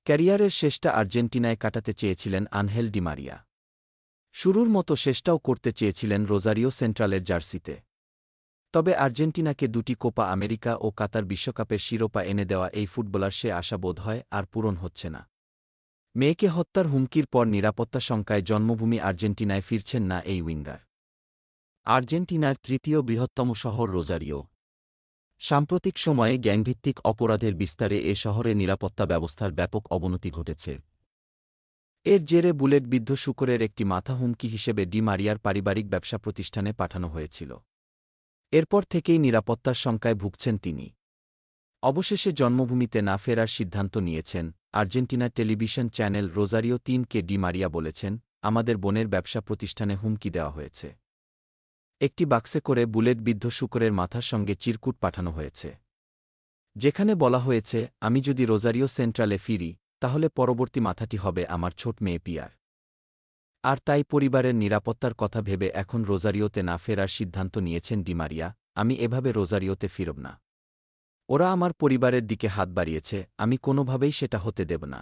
ক্যারিয়ারের শেষটা আর্জেন্টিনায় কাটাতে চেয়েছিলেন আনহেল ডি মারিয়া। শুরুর মতো শেষটাও করতে চেয়েছিলেন রোজারিও সেন্ট্রালের জার্সিতে। তবে আর্জেন্টিনাকে দুটি কোপা আমেরিকা ও কাতার বিশ্বকাপের শিরোপা এনে দেওয়া এই ফুটবলার সে আশা বোধ হয় আর পূরণ হচ্ছে না। মেয়েকে হত্যার হুমকির পর নিরাপত্তা শঙ্কায় জন্মভূমি আর্জেন্টিনায় ফিরছেন না এই উইঙ্গার। আর্জেন্টিনার তৃতীয় বৃহত্তম শহর রোজারিও। সাম্প্রতিক সময়ে গ্যাংভিত্তিক অপরাধের বিস্তারে এ শহরে নিরাপত্তা ব্যবস্থার ব্যাপক অবনতি ঘটেছে। এর জেরে বুলেটবিদ্ধ শূকরের একটি মাথা হুমকি হিসেবে ডি মারিয়ার পারিবারিক ব্যবসা প্রতিষ্ঠানে পাঠানো হয়েছিল। এরপর থেকেই নিরাপত্তার শঙ্কায় ভুগছেন তিনি। অবশেষে জন্মভূমিতে না ফেরার সিদ্ধান্ত নিয়েছেন। আর্জেন্টিনার টেলিভিশন চ্যানেল রোজারিও ৩কে ডি মারিয়া বলেছেন, আমাদের বোনের ব্যবসা প্রতিষ্ঠানে হুমকি দেওয়া হয়েছে। একটি বাক্সে করে বুলেটবিদ্ধ শূকরের মাথার সঙ্গে চিরকুট পাঠানো হয়েছে, যেখানে বলা হয়েছে, আমি যদি রোজারিও সেন্ট্রালে ফিরি, তাহলে পরবর্তী মাথাটি হবে আমার ছোট মেয়ে পিয়ার। আর তাই পরিবারের নিরাপত্তার কথা ভেবে এখন রোজারিওতে না ফেরার সিদ্ধান্ত নিয়েছেন ডি মারিয়া। আমি এভাবে রোজারিওতে ফিরব না। ওরা আমার পরিবারের দিকে হাত বাড়িয়েছে, আমি কোনোভাবেই সেটা হতে দেব না।